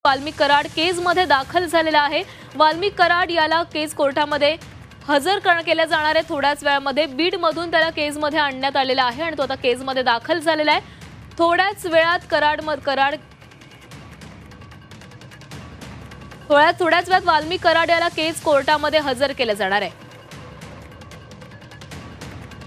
वाल्मिक कराड केसमध्ये दाखल झालेला आहे। वाल्मिक कराड याला केस कोर्टामध्ये हजर केले जाणार आहे। थोड्याच वेळामध्ये बीडमधून त्याला केसमध्ये आणण्यात आलेला आहे आणि तो आता केसमध्ये दाखल झालेला आहे। थोड्याच वेळात थोड्याच वेळात वाल्मिक कराड याला केस कोर्टामध्ये हजर केले जाणार आहे।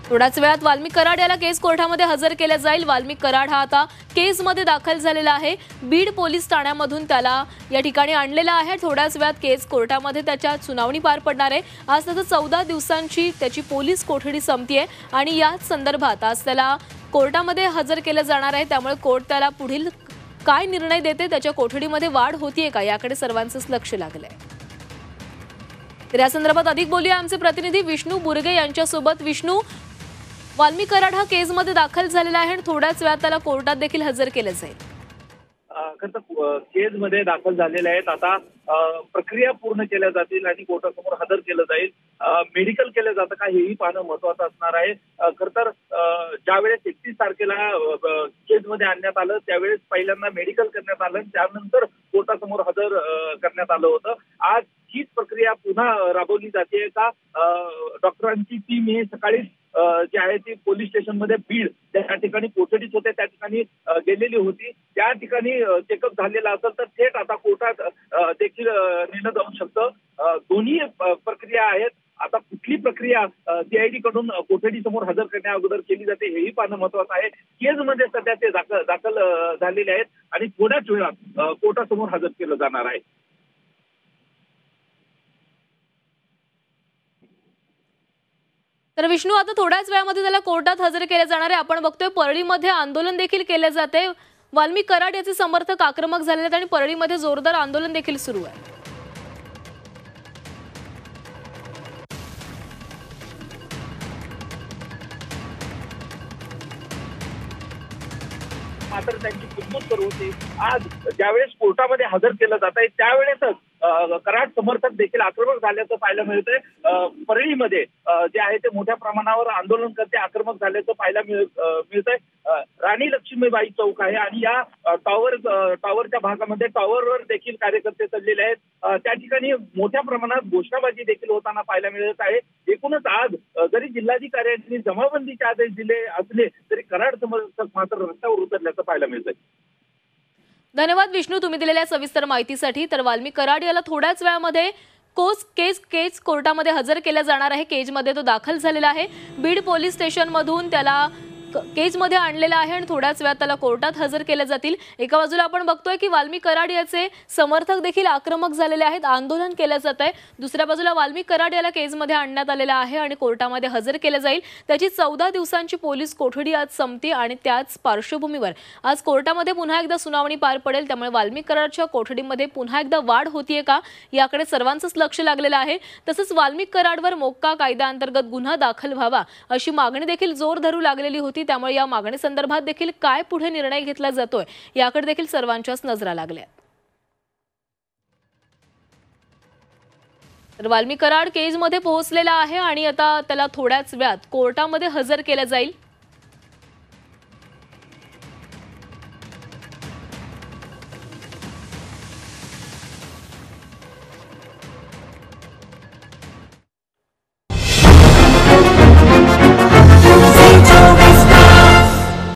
थोड्याच वेळात वाल्मिक कराड याला केस कोर्टामध्ये हजर केले जाईल। वाल्मिक कराड हा आता केसमध्ये दाखल झालेला आहे। बीड पोलीस ठाण्यामधून त्याला या ठिकाणी आणलेला आहे। थोड्याच वेळात केस कोर्टामध्ये त्याच्या सुनावणी पार पडणार आहे। आज त्याचं 14 दिवसांची त्याची पोलीस कोठडी संपतीये आणि याच संदर्भात आज त्याला कोर्टामध्ये हजर केले जाणार आहे। त्यामुळे कोर्ट त्याला पुढील काय निर्णय देते, त्याच्या कोठडीमध्ये वाढ होतीये का, याकडे सर्वांचंच लक्ष लागलंय। तर या संदर्भात अधिक बोलूया आमचे प्रतिनिधी विष्णू बुर्गे यांच्यासोबत। विष्णू, वाल्मिक कराड हा केसमध्ये दाखल झालेला आहे आणि थोड्याच वेळात त्याला कोर्टात देखील हजर केलं जाईल। केसमध्ये दाखल झालेले आहेत। आता प्रक्रिया पूर्ण केल्या जातील आणि कोर्टासमोर हजर केलं जाईल। मेडिकल केलं जातं का हेही पाहणं महत्त्वाचं असणार आहे। खरं तर ज्यावेळेस 31 तारखेला केसमध्ये आणण्यात आलं त्यावेळेस पहिल्यांदा मेडिकल करण्यात आलं, त्यानंतर कोर्टासमोर हजर करण्यात आलं होतं। आज हीच प्रक्रिया पुन्हा राबवली जाते का? डॉक्टरांची टीम ही सकाळी जे आहे ती पोलीस स्टेशनमध्ये बीड त्या ठिकाणी कोठडीत होते त्या ठिकाणी गेलेली होती। त्या ठिकाणी चेकअप झालेला असेल तर थेट आता कोर्टात देखील नेलं जाऊ शकतं। दोन्ही प्रक्रिया आहेत। आता कुठली प्रक्रिया सीआयडी कडून कोठडी समोर हजर करण्या अगोदर केली जाते हेही पाहणं महत्त्वाचं आहे। केसमध्ये सध्या ते दाखल झालेले आहेत आणि थोड्याच वेळात कोर्टासमोर हजर केलं जाणार आहे। तर विष्णू, आता थोड्याच वेळामध्ये त्याला कोर्टात हजर केले जाणार आहे। आपण बघतोय परळीमध्ये आंदोलन देखील केले जाते। वाल्मिक कराड याचे समर्थक आक्रमक झाले आहेत आणि परळीमध्ये जोरदार आंदोलन देखील सुरू आहे। मात्र त्यांची कुजबूज करू होती। आज ज्यावेळेस कोर्टामध्ये हजर केलं जात आहे त्यावेळेसच कराड समर्थक देखील आक्रमक झाल्याचं पाहायला मिळतंय। परळीमध्ये जे आहे ते मोठ्या प्रमाणावर आंदोलनकर्ते आक्रमक झाल्याचं पाहायला मिळतंय। राणी लक्ष्मीबाई चौक आहे आणि या टॉवरच्या भागामध्ये टॉवरवर देखील कार्यकर्ते चढलेले आहेत। त्या ठिकाणी मोठ्या प्रमाणात घोषणाबाजी देखील होताना पाहायला मिळत आहे। एकूणच आज जरी जिल्हाधिकाऱ्यांनी जमावबंदीचे आदेश दिले असले तरी कराड समर्थक मात्र रस्त्यावर उतरल्याचं पाहायला मिळतंय। धन्यवाद विष्णू, तुम्ही दिलेल्या सविस्तर माहितीसाठी। तर वाल्मिक कराड याला थोड्याच वेळामध्ये केस कोर्टामध्ये हजर केला जाणार आहे। केजमध्ये तो दाखल झालेला आहे। बीड पोलीस स्टेशनमधून त्याला केसमध्ये आणलेला आहे आणि थोड्याच वेळात त्याला कोर्टात हजर केले जातील। एका बाजूला आपण बघतोय की वाल्मिक कराड याचे समर्थक देखील आक्रमक झालेले आहेत, आंदोलन केलं जात आहे। दुसऱ्या बाजूला वाल्मिक कराड याला केसमध्ये आणण्यात आलेला आहे आणि कोर्टामध्ये हजर केले जाईल। त्याची 14 दिवसांची पोलीस कोठडी आज संपते आणि त्याच पार्श्वभूमीवर आज कोर्टामध्ये पुन्हा एकदा सुनावणी पार पडेल। त्यामुळे वाल्मिक कराडच्या कोठडीमध्ये पुन्हा एकदा वाढ होतीये का याकडे सर्वांचंच लक्ष लागलेलं आहे। तसंच वाल्मिक कराडवर मोक्का कायद्याअंतर्गत गुन्हा दाखल व्हावा अशी मागणी देखील जोर धरू लागलेली होती। त्यामुळे या मागणी संदर्भात देखील काय पुढे निर्णय घेतला जातोय याकडे देखील सर्वांच्याच नजरा लागल्या। तर वाल्मिक कराड केसमध्ये पोहोचलेला आहे आणि आता त्याला थोड्याच वेळात कोर्टामध्ये हजर केलं जाईल।